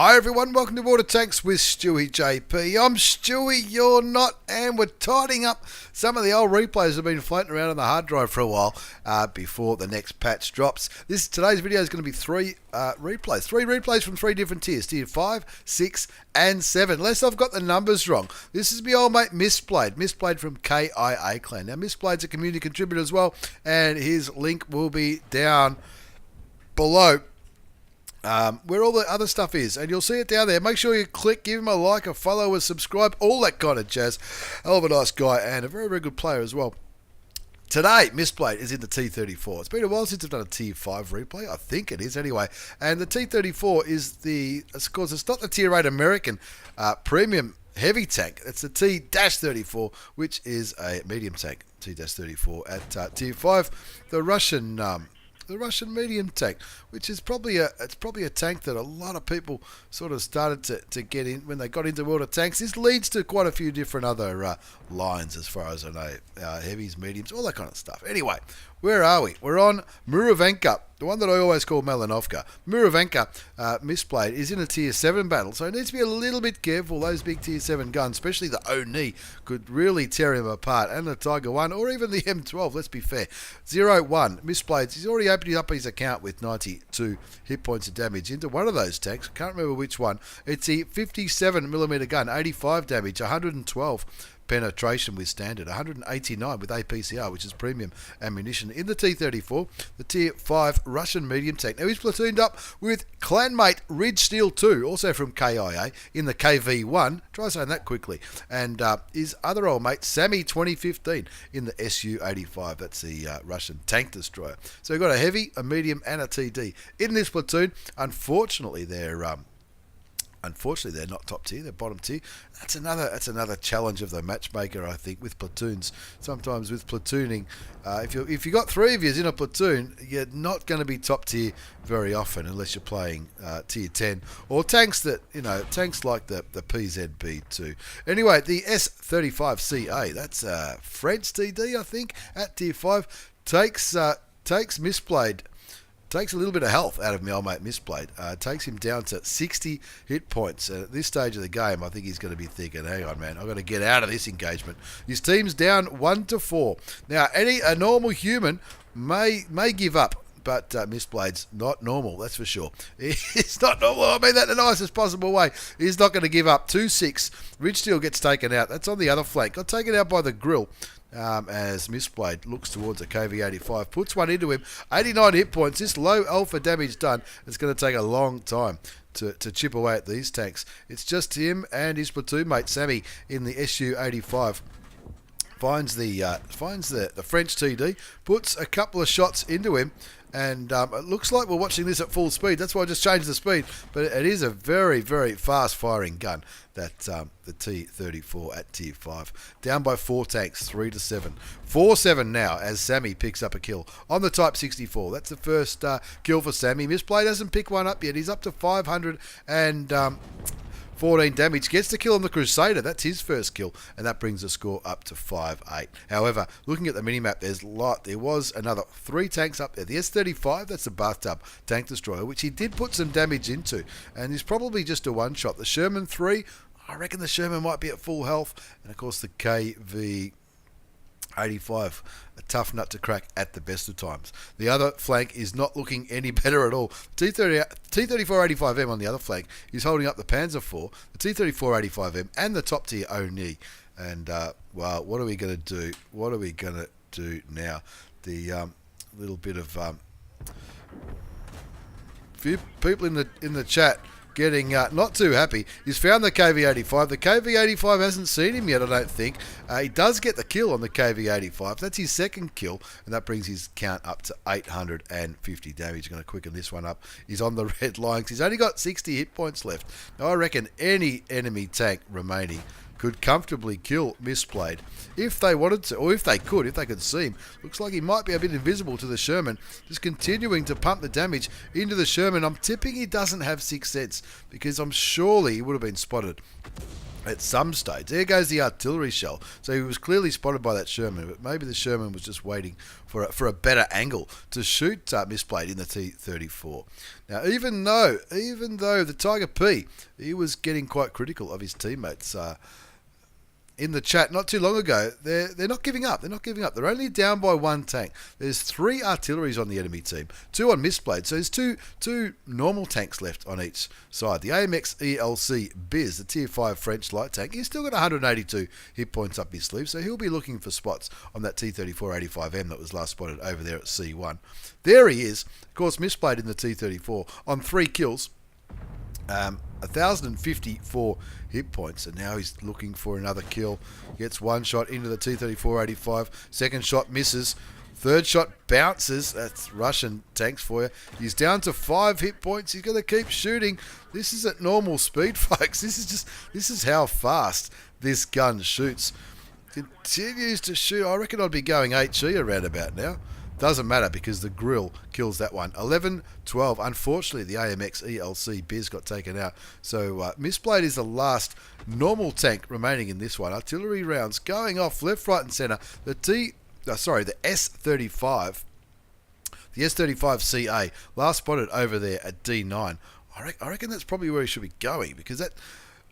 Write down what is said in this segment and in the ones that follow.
Hi everyone, welcome to Water Tanks with stewiejp. I'm Stewie, you're not, and we're tidying up some of the old replays that have been floating around on the hard drive for a while before the next patch drops. Today's video is going to be three replays from three different tiers, tier 5, 6 and 7. Unless I've got the numbers wrong. This is my old mate Misplayed from KIA Clan. Now Misplayed's a community contributor as well, and his link will be down below where all the other stuff is, and you'll see it down there. Make sure you click, give him a like, a follow, a subscribe, all that kind of jazz. Hell of a nice guy and a very, very good player as well. Today, Misplayed is in the T-34. It's been a while since I've done a tier 5 replay. I think it is anyway. And the T-34 is of course, it's not the tier 8 American premium heavy tank. It's the T-34, which is a medium tank. T-34 at tier 5. The Russian medium tank, which is probably a tank that a lot of people sort of started to get in when they got into water tanks. This leads to quite a few different other lines as far as I know, heavies, mediums, all that kind of stuff. Anyway, where are we? We're on Muravenka, the one that I always call Melanovka. Muravenka, Misplayed, is in a tier 7 battle, so it needs to be a little bit careful. Those big tier 7 guns, especially the Oni, could really tear him apart, and the Tiger 1, or even the M12, let's be fair. 0-1, Misplayed, he's already opened up his account with 92 hit points of damage into one of those tanks. I can't remember which one. It's the 57mm gun, 85 damage, 112 penetration with standard, 189 with APCR, which is premium ammunition in the T-34, the tier 5 Russian medium tank. Now he's platooned up with clanmate Ridge Steel 2, also from KIA, in the KV1. Try saying that quickly. And his other old mate, Sammy 2015, in the Su-85. That's the Russian tank destroyer. So we've got a heavy, a medium, and a TD in this platoon. Unfortunately, they're not top tier, they're bottom tier. That's another challenge of the matchmaker, I think, with platoons. Sometimes with platooning, if you got three of you in a platoon, you're not going to be top tier very often unless you're playing tier 10 or tanks tanks like the PZB2. Anyway, the S35CA, that's French TD, I think, at tier 5, takes Misplayed. Takes a little bit of health out of my old mate Misplayed. Takes him down to 60 hit points. At this stage of the game, I think he's going to be thinking, hang on, man, I've got to get out of this engagement. His team's down 1-4. Now, a normal human may give up, but Misplayed's not normal, that's for sure. He's not normal. I mean that in the nicest possible way. He's not going to give up. 2-6. Ridge Steel gets taken out. That's on the other flank. Got taken out by the grill. As Misplayed looks towards a KV85, puts one into him, 89 hit points. This low alpha damage done. It's going to take a long time to chip away at these tanks. It's just him and his platoon mate Sammy in the Su-85. Finds the French TD, puts a couple of shots into him, and it looks like we're watching this at full speed. That's why I just changed the speed. But it is a very, very fast-firing gun, that the T-34 at tier 5. Down by 4 tanks, 3-7. 4-7 now as Sammy picks up a kill on the Type 64. That's the first kill for Sammy. Misplayed hasn't picked one up yet. He's up to 514 damage, gets the kill on the Crusader. That's his first kill, and that brings the score up to 5-8. However, looking at the minimap, there was another 3 tanks up there. The S-35, that's the bathtub tank destroyer, which he did put some damage into, and is probably just a one-shot. The Sherman 3, I reckon the Sherman might be at full health, and of course the KV85, a tough nut to crack at the best of times. The other flank is not looking any better at all. T-34-85M on the other flank is holding up the Panzer IV, the T-34-85M, and the top tier Oni. And well, what are we going to do? What are we going to do now? The little bit of few people in the chat getting not too happy. He's found the KV85. The KV85 hasn't seen him yet, I don't think. He does get the kill on the KV85. That's his second kill, and that brings his count up to 850 damage. Going to quicken this one up. He's on the red line because he's only got 60 hit points left. Now, I reckon any enemy tank remaining could comfortably kill Misplayed if they wanted to, or if they could see him. Looks like he might be a bit invisible to the Sherman, just continuing to pump the damage into the Sherman. I'm tipping he doesn't have 6th sense, because I'm surely he would have been spotted at some stage. There goes the artillery shell. So he was clearly spotted by that Sherman, but maybe the Sherman was just waiting for a better angle to shoot Misplayed in the T-34. Now, even though the Tiger P, he was getting quite critical of his teammates in the chat not too long ago, they're not giving up. They're not giving up. They're only down by one tank. There's 3 artilleries on the enemy team, 2 on Misplayed. So there's two normal tanks left on each side. The AMX ELC Biz, the Tier 5 French light tank, he's still got 182 hit points up his sleeve, so he'll be looking for spots on that T-34 85M that was last spotted over there at C1. There he is. Of course, Misplayed in the T-34 on 3 kills. 1,054 hit points, and now he's looking for another kill. Gets one shot into the T-34-85, second shot misses, third shot bounces. That's Russian tanks for you. He's down to 5 hit points. He's going to keep shooting. This is at normal speed, folks. This is how fast this gun shoots. Continues to shoot. I reckon I'd be going HE around about now. Doesn't matter because the grill kills that one. 11-12. Unfortunately, the AMX ELC Biz got taken out. So Misplayed is the last normal tank remaining in this one. Artillery rounds going off left, right, and centre. The S35. The S35 CA last spotted over there at D9. I reckon that's probably where he should be going because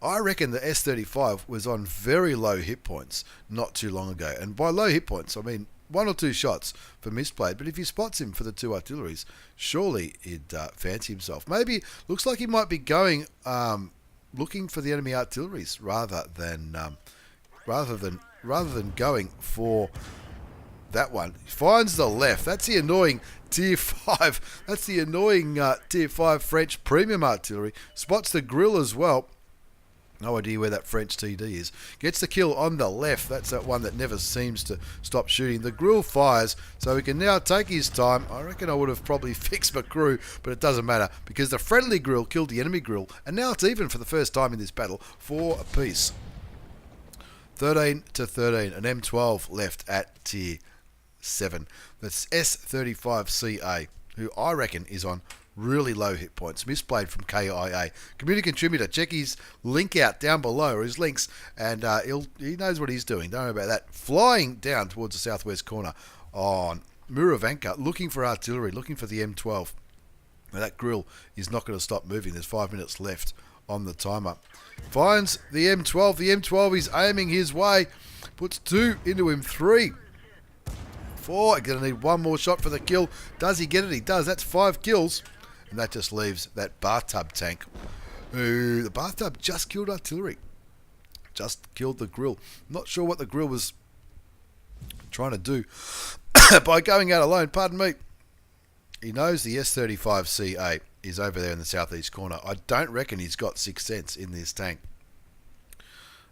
I reckon the S35 was on very low hit points not too long ago. And by low hit points, I mean 1 or 2 shots for Misplayed, but if he spots him for the 2 artilleries, surely he'd fancy himself. Maybe looks like he might be going looking for the enemy artilleries rather than going for that one. He finds the left. That's the annoying Tier 5. That's the annoying Tier 5 French premium artillery. Spots the grill as well. No idea where that French TD is. Gets the kill on the left. That's that one that never seems to stop shooting. The grill fires, so he can now take his time. I reckon I would have probably fixed my crew, but it doesn't matter because the friendly grill killed the enemy grill, and now it's even for the first time in this battle, 4 apiece. 13-13. An M12 left at Tier 7. That's S35CA, who I reckon is on really low hit points. Misplayed from KIA. Community contributor. Check his link out down below, or his links, and he knows what he's doing. Don't worry about that. Flying down towards the southwest corner on Muravanka, looking for artillery, looking for the M12. Now that grill is not going to stop moving. There's 5 minutes left on the timer. Finds the M12. The M12 is aiming his way. Puts 2 into him. 3. 4. Going to need 1 more shot for the kill. Does he get it? He does. That's 5 kills. And that just leaves that bathtub tank. Ooh, the bathtub just killed artillery. Just killed the grill. Not sure what the grill was trying to do by going out alone. Pardon me. He knows the S35CA is over there in the southeast corner. I don't reckon he's got 6th sense in this tank.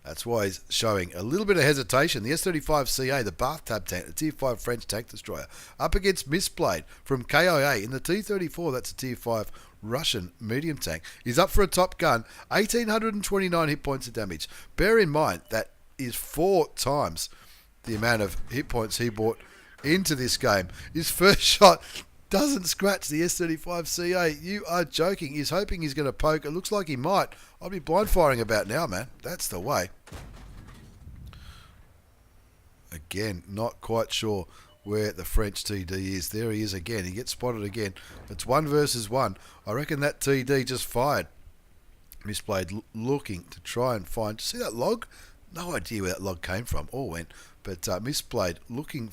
That's why he's showing a little bit of hesitation. The S35CA, the bathtub tank, the Tier 5 French tank destroyer, up against Misplayed from KIA in the T-34. That's a Tier 5 Russian medium tank. He's up for a top gun. 1,829 hit points of damage. Bear in mind that is 4 times the amount of hit points he brought into this game. His first shot doesn't scratch the S35CA. You are joking. He's hoping he's going to poke. It looks like he might. I'll be blind firing about now, man. That's the way. Again, not quite sure where the French TD is. There he is again. He gets spotted again. It's 1 versus 1. I reckon that TD just fired. Misplayed, looking to try and find. See that log? No idea where that log came from or went. But Misplayed, looking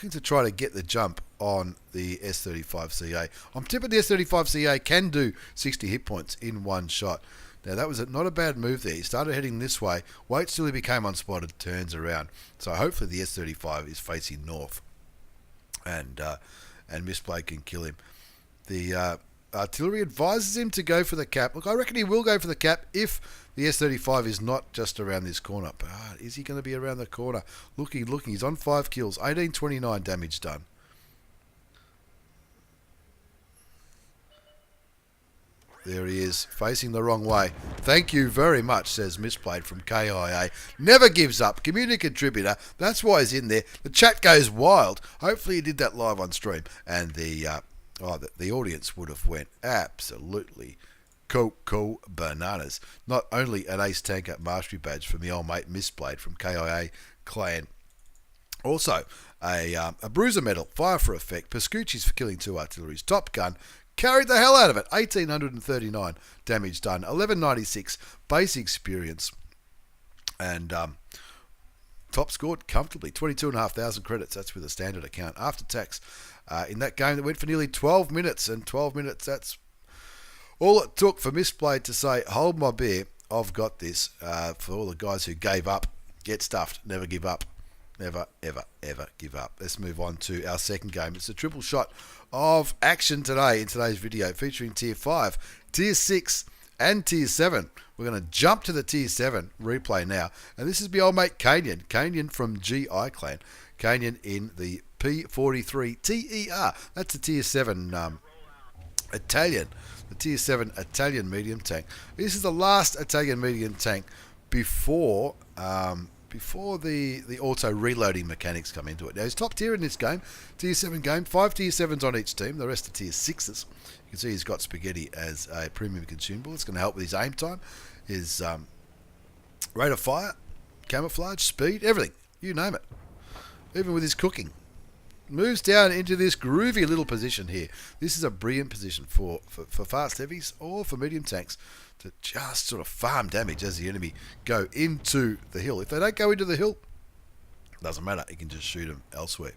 to try to get the jump on the S35CA. I'm tipping the S35CA can do 60 hit points in 1 shot. Now that was not a bad move there. He started heading this way, waits till he became unspotted, turns around. So hopefully the S35 is facing north, and Misplayed can kill him. The artillery advises him to go for the cap. Look, I reckon he will go for the cap if the S35 is not just around this corner. But is he going to be around the corner? Looking. He's on 5 kills. 1,829 damage done. There he is, facing the wrong way. Thank you very much, says Misplayed from KIA. Never gives up. Community contributor. That's why he's in there. The chat goes wild. Hopefully he did that live on stream. And the audience would have went absolutely cool bananas. Not only an ace tanker mastery badge from the old mate Mistblade from KIA clan, also a bruiser medal, fire for effect, Pascucci's for killing 2 artilleries, top gun, carried the hell out of it, 1839 damage done, 1196 base experience, and top scored comfortably, 22,500 credits. That's with a standard account after tax. In that game that went for nearly 12 minutes, and 12 minutes, that's all it took for Mistblade to say, hold my beer, I've got this. For all the guys who gave up, get stuffed, never give up. Never, ever, ever give up. Let's move on to our second game. It's a triple shot of action today in today's video, featuring Tier 5, Tier 6, and Tier 7. We're going to jump to the Tier 7 replay now. And this is my old mate kainyn from GI Clan. kainyn in the P.43 ter. That's the Tier 7 Italian. The Tier 7 Italian medium tank. This is the last Italian medium tank before the auto reloading mechanics come into it. Now, he's top tier in this game, Tier 7 game, 5 Tier 7s on each team, the rest are Tier 6s. You can see he's got spaghetti as a premium consumable. It's going to help with his aim time, his rate of fire, camouflage, speed, everything, you name it. Even with his cooking. Moves down into this groovy little position here. This is a brilliant position for fast heavies or for medium tanks to just sort of farm damage as the enemy go into the hill. If they don't go into the hill, doesn't matter. You can just shoot them elsewhere.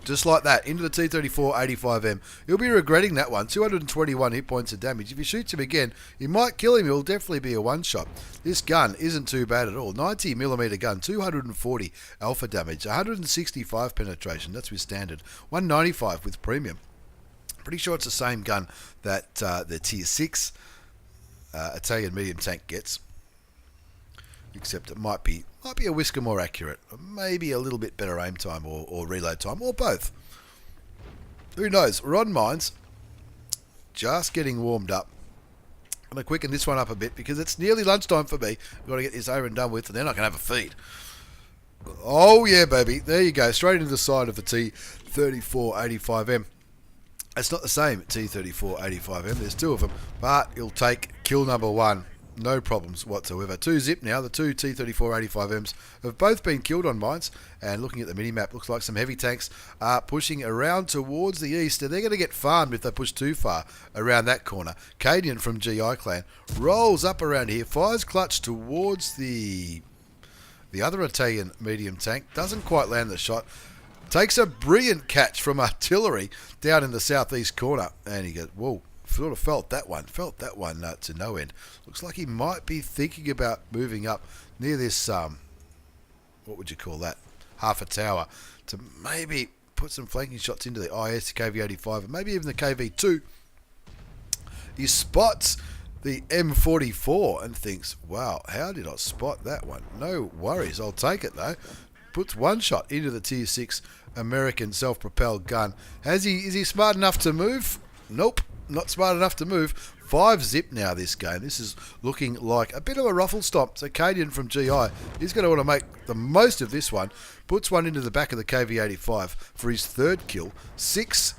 Just like that, into the T-34 85M. He'll be regretting that one. 221 hit points of damage. If he shoots him again, he might kill him. It'll definitely be a one-shot. This gun isn't too bad at all. 90mm gun, 240 alpha damage, 165 penetration. That's with standard. 195 with premium. Pretty sure it's the same gun that the Tier 6 Italian medium tank gets. Except it might be a whisker more accurate, maybe a little bit better aim time or reload time, or both. Who knows? We're on mines, just getting warmed up. I'm going to quicken this one up a bit because it's nearly lunchtime for me. I've got to get this over and done with, and then I can have a feed. Oh yeah, baby, there you go, straight into the side of the T-34 85M. It's not the same T-34 85M, there's 2 of them, but you'll take kill number 1. No problems whatsoever. 2 zip now. The 2 T-34 85Ms have both been killed on mines. And looking at the mini-map, looks like some heavy tanks are pushing around towards the east. And they're going to get farmed if they push too far around that corner. kainyn from GI Clan rolls up around here. Fires clutch towards the other Italian medium tank. Doesn't quite land the shot. Takes a brilliant catch from artillery down in the southeast corner. And he goes, whoa. Sort of felt that one to no end. Looks like he might be thinking about moving up near this, what would you call that, half a tower, to maybe put some flanking shots into the IS, KV85, and maybe even the KV2. He spots the M44 and thinks, wow, how did I spot that one? No worries, I'll take it though. Puts one shot into the Tier 6 American self-propelled gun. Is he smart enough to move? Nope. Not smart enough to move. 5 zip now this game. This is looking like a bit of a ruffle stomp. So kainyn from GI, he's going to want to make the most of this one. Puts one into the back of the KV85 for his 3rd kill. 6-1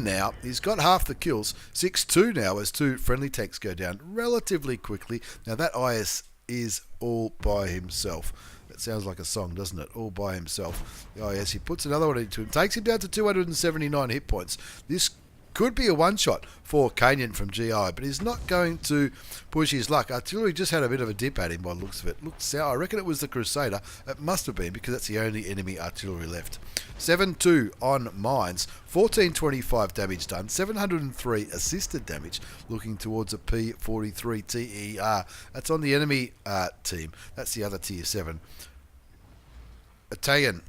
now. He's got half the kills. 6-2 now as 2 friendly tanks go down relatively quickly. Now that IS is all by himself. That sounds like a song, doesn't it? All by himself. The IS, he puts another one into him. Takes him down to 279 hit points. This could be a one-shot for kainyn from GI, but he's not going to push his luck. Artillery just had a bit of a dip at him by the looks of it. Looked sour. I reckon it was the Crusader. It must have been because that's the only enemy artillery left. 7-2 on mines. 1425 damage done. 703 assisted damage. Looking towards a P.43 ter. That's on the enemy team. That's the other Tier 7. Italian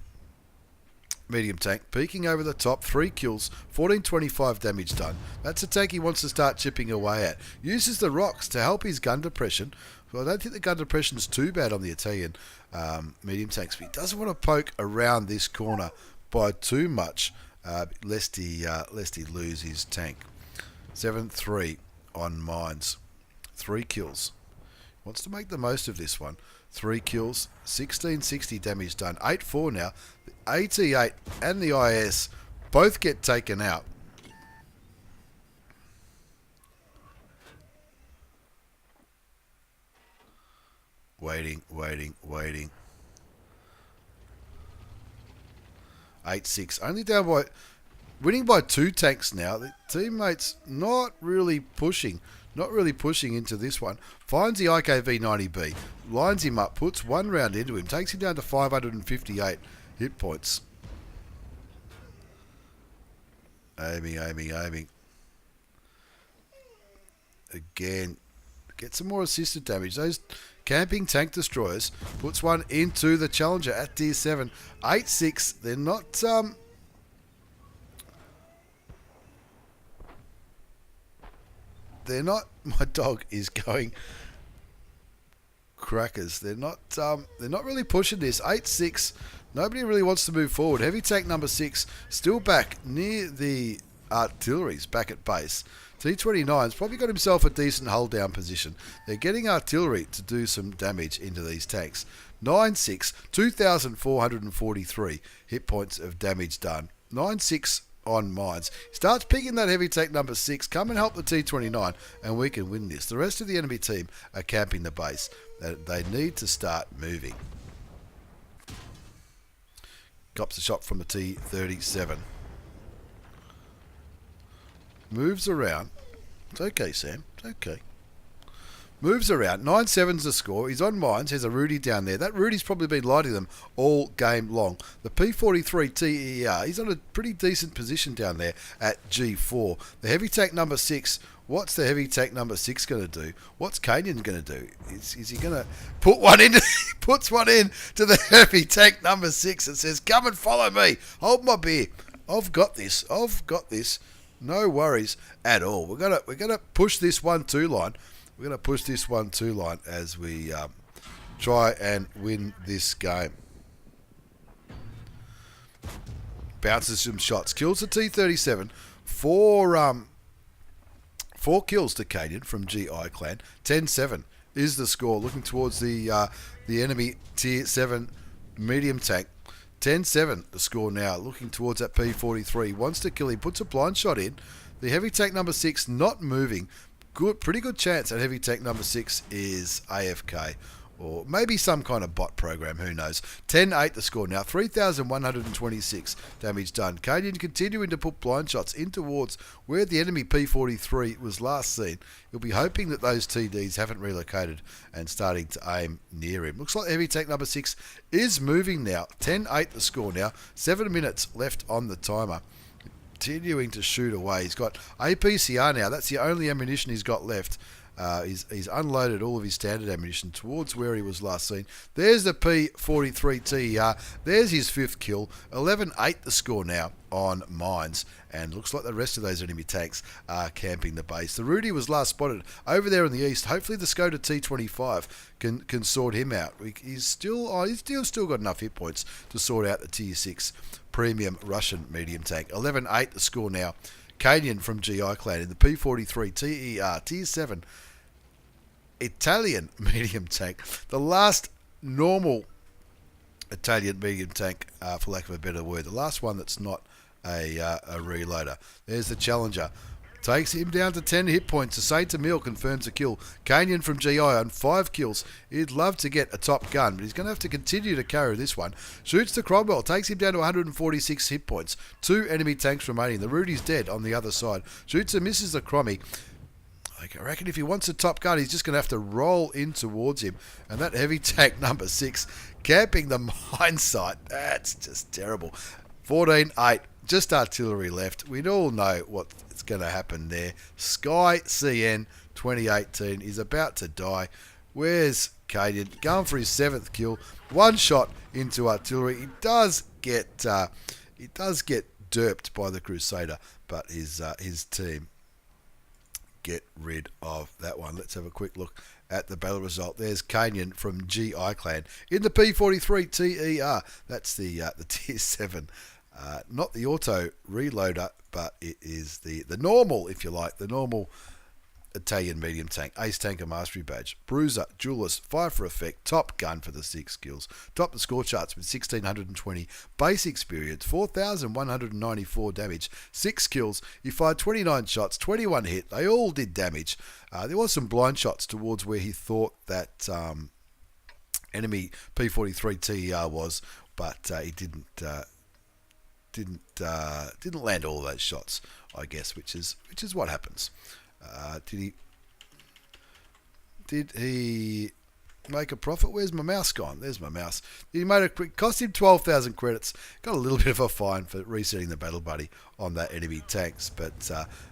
medium tank, peeking over the top, 3 kills, 1425 damage done. That's a tank he wants to start chipping away at. Uses the rocks to help his gun depression. Well, I don't think the gun depression is too bad on the Italian medium tanks, but he doesn't want to poke around this corner by too much, lest he lose his tank. 7-3 on mines, 3 kills. Wants to make the most of this one. 3 kills, 1660 damage done. 8-4 now. The AT8 and the IS both get taken out. Waiting. 8-6. Only down by... Winning by 2 tanks now. The teammates not really pushing into this one. Finds the IKV-90B. Lines him up. Puts 1 round into him. Takes him down to 558 hit points. Aiming. Again. Get some more assisted damage. Those camping tank destroyers. Puts 1 into the Challenger at tier 7. 8-6. They're not... They're not... My dog is going crackers. They're not really pushing this. 8-6. Nobody really wants to move forward. Heavy tank number 6 still back near the artilleries back at base. T-29's probably got himself a decent hold down position. They're getting artillery to do some damage into these tanks. 9-6, 2,443 hit points of damage done. 9-6 on mines. Starts picking that heavy tank number 6. Come and help the T-29 and we can win this. The rest of the enemy team are camping the base. They need to start moving. Cops a shot from the T-37. Moves around. It's okay, Sam. It's okay. Moves around. 9-7's the score. He's on mines. There's a Rudy down there. That Rudy's probably been lighting them all game long. The P.43 ter, he's on a pretty decent position down there at G4. The heavy tank number 6. What's the heavy tank number 6 going to do? What's kainyn going to do? Is he going to put one in? Puts one in to the heavy tank number 6 and says, "Come and follow me. Hold my beer. I've got this. No worries at all. We're gonna push this 1-2 line. We're gonna push this 1-2 line as we try and win this game. Bounces some shots. Kills the T-37. 4 kills to kainyn from GI Clan. 10-7 is the score. Looking towards the enemy tier 7 medium tank. 10-7 the score now. Looking towards that P-43. Wants to kill him. Puts a blind shot in. The heavy tank number 6 not moving. Pretty good chance that heavy tank number 6 is AFK. Or maybe some kind of bot program. Who knows. 10-8 the score now. 3,126 damage done. kainyn continuing to put blind shots in towards where the enemy P-43 was last seen. You'll be hoping that those TDs haven't relocated and starting to aim near him. Looks like heavy tank number 6 is moving now. 10-8 the score now. 7 minutes left on the timer. Continuing to shoot away. He's got APCR now. That's the only ammunition he's got left. He's unloaded all of his standard ammunition towards where he was last seen. There's the P.43 ter. There's his 5th kill. 11-8 the score now on mines. And looks like the rest of those enemy tanks are camping the base. The Rudy was last spotted over there in the east. Hopefully the Skoda T-25 can sort him out. He's still got enough hit points to sort out the tier 6 premium Russian medium tank. 11-8 the score now. kainyn from GI Clan in the P.43 ter. Tier 7 Italian medium tank. The last normal Italian medium tank, for lack of a better word. The last one that's not a reloader. There's the Challenger. Takes him down to 10 hit points. The Saint Emil confirms a kill. kainyn from GI on 5 kills. He'd love to get a top gun, but he's going to have to continue to carry this one. Shoots the Cromwell. Takes him down to 146 hit points. 2 enemy tanks remaining. The Rudy's dead on the other side. Shoots and misses the Crommy. I reckon if he wants a top gun, he's just going to have to roll in towards him. And that heavy tank number 6 camping the mine site. That's just terrible. 14-8. Just artillery left. We all know what's going to happen there. Sky CN 2018 is about to die. Where's kainyn? Going for his 7th kill. 1 shot into artillery. He does get derped by the Crusader, but his team get rid of that one. Let's have a quick look at the battle result. There's kainyn from GI Clan in the P.43 ter. That's the tier 7. Not the auto reloader, but it is the normal, if you like, the normal Italian medium tank, ace tanker mastery badge, bruiser, duelist, fire for effect, top gun for the 6 skills, top the score charts with 1620 base experience, 4194 damage, 6 kills. He fired 29 shots, 21 hit. They all did damage. There was some blind shots towards where he thought that enemy P.43 ter was, but he didn't land all those shots, I guess, which is what happens. Did he make a profit? Where's my mouse gone? There's my mouse. He made a quick, cost him 12,000 credits. Got a little bit of a fine for resetting the battle buddy on that enemy tanks, but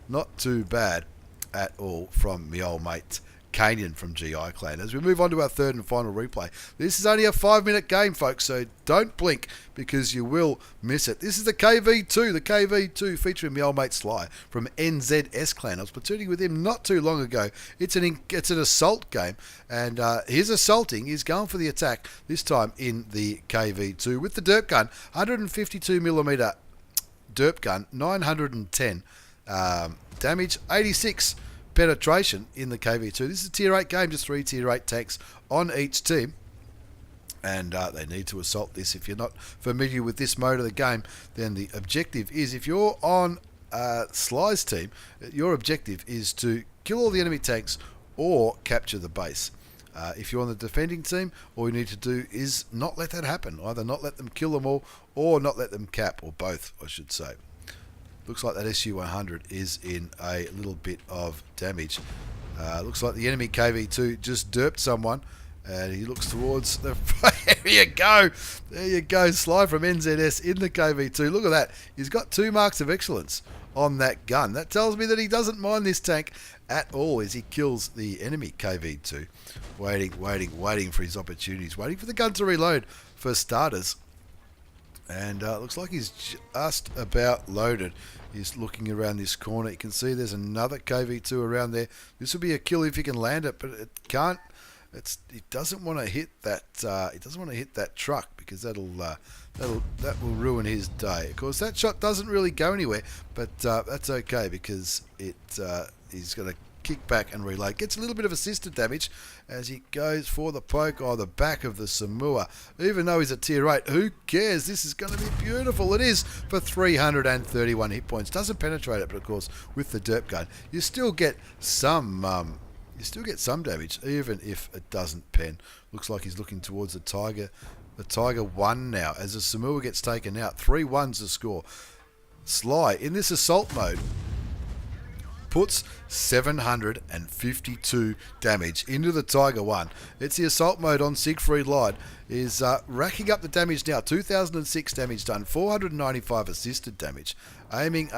not too bad at all from me old mate Kainyn from GI Clan. As we move on to our third and final replay, this is only a 5-minute game, folks, so don't blink because you will miss it. This is the KV2 featuring my old mate Sly from NZS Clan. I was platooning with him not too long ago. It's an assault game, and his assaulting is going for the attack, this time in the KV2 with the derp gun, 152mm derp gun, 910 damage, 86 penetration in the KV2. This is a tier 8 game, just 3 tier 8 tanks on each team, and they need to assault this. If you're not familiar with this mode of the game, then the objective is, if you're on Sly's team, your objective is to kill all the enemy tanks or capture the base. If you're on the defending team, all you need to do is not let that happen. Either not let them kill them all or not let them cap, or both, I should say. Looks like that SU-100 is in a little bit of damage. Looks like the enemy KV2 just derped someone, and he looks towards the... There you go. There you go. Sly from NZS in the KV2. Look at that. He's got 2 marks of excellence on that gun. That tells me that he doesn't mind this tank at all as he kills the enemy KV2. Waiting for his opportunities. Waiting for the gun to reload for starters. And looks like he's just about loaded. He's looking around this corner. You can see there's another KV2 around there. This will be a kill if he can land it, but it can't. He doesn't want to hit that. He doesn't want to hit that truck because that will ruin his day. Of course, that shot doesn't really go anywhere, but that's okay because he's going to kick back and reload. Gets a little bit of assisted damage as he goes for the poke on the back of the Samoa. Even though he's a tier 8, who cares? This is going to be beautiful. It is for 331 hit points. Doesn't penetrate it, but of course with the derp gun you still get some damage even if it doesn't pen. Looks like he's looking towards the Tiger 1 now as the Samoa gets taken out. 3-1's the score. Sly in this assault mode puts 752 damage into the Tiger 1. It's the assault mode on Siegfried Line. Is racking up the damage now. 2006 damage done. 495 assisted damage. Aiming.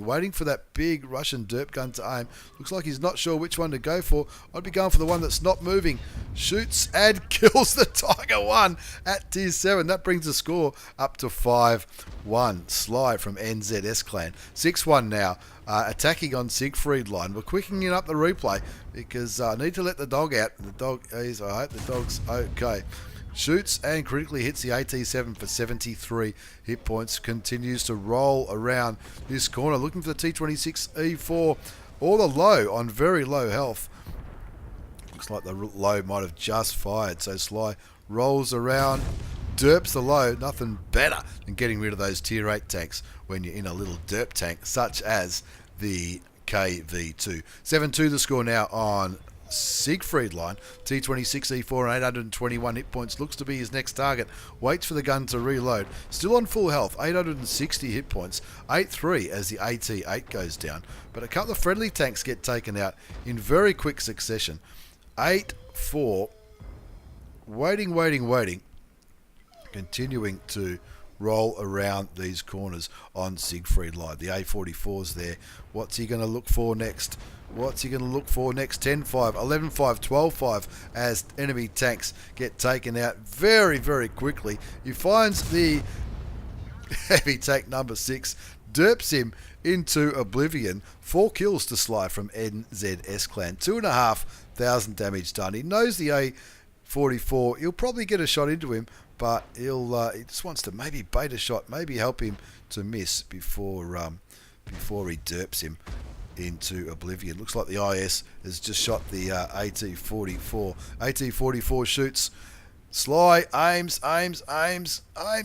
Waiting for that big Russian derp gun to aim. Looks like he's not sure which one to go for. I'd be going for the one that's not moving. Shoots and kills the Tiger 1 at tier 7. That brings the score up to 5-1. Sly from NZS Clan. 6-1 now. Attacking on Siegfried Line. We're quickening up the replay because I need to let the dog out. The dog is, I hope the dog's okay. Shoots and critically hits the AT7 for 73 hit points. Continues to roll around this corner looking for the T-26 E4 or the low on very low health. Looks like the low might have just fired. So Sly rolls around, derps the low. Nothing better than getting rid of those tier 8 tanks when you're in a little derp tank such as the KV2. 7-2 the score now on Siegfried Line. T-26 E4 and 821 hit points looks to be his next target. Waits for the gun to reload. Still on full health, 860 hit points. 8-3 as the AT8 goes down. But a couple of friendly tanks get taken out in very quick succession. 8-4. Waiting. Continuing to roll around these corners on Siegfried Line. The A44's there. What's he going to look for next? 10-5, 11-5, 12-5 as enemy tanks get taken out very, very quickly. He finds the heavy tank number 6, derps him into oblivion. 4 kills to Sly from NZS Clan. 2,500 damage done. He knows the A44. He'll probably get a shot into him, but he just wants to maybe bait a shot, maybe help him to miss before he derps him. into oblivion. Looks like the IS has just shot the AT-44. AT-44 shoots. Sly aims.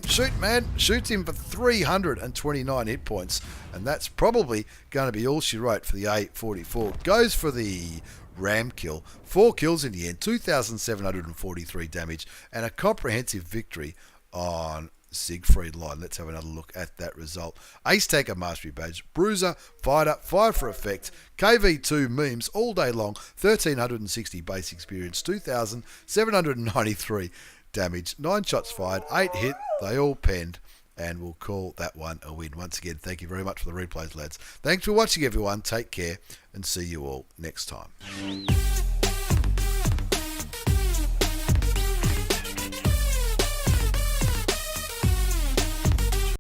Shoot, man. Shoots him for 329 hit points. And that's probably going to be all she wrote for the A44. Goes for the ram kill. 4 kills in the end. 2,743 damage. And a comprehensive victory on Siegfried Line. Let's have another look at that result. Ace Tanker Mastery Badge, Bruiser, Fighter, Fire for Effect, KV2 memes all day long, 1,360 base experience, 2,793 damage, 9 shots fired, 8 hit, they all penned, and we'll call that one a win. Once again, thank you very much for the replays, lads. Thanks for watching, everyone. Take care, and see you all next time.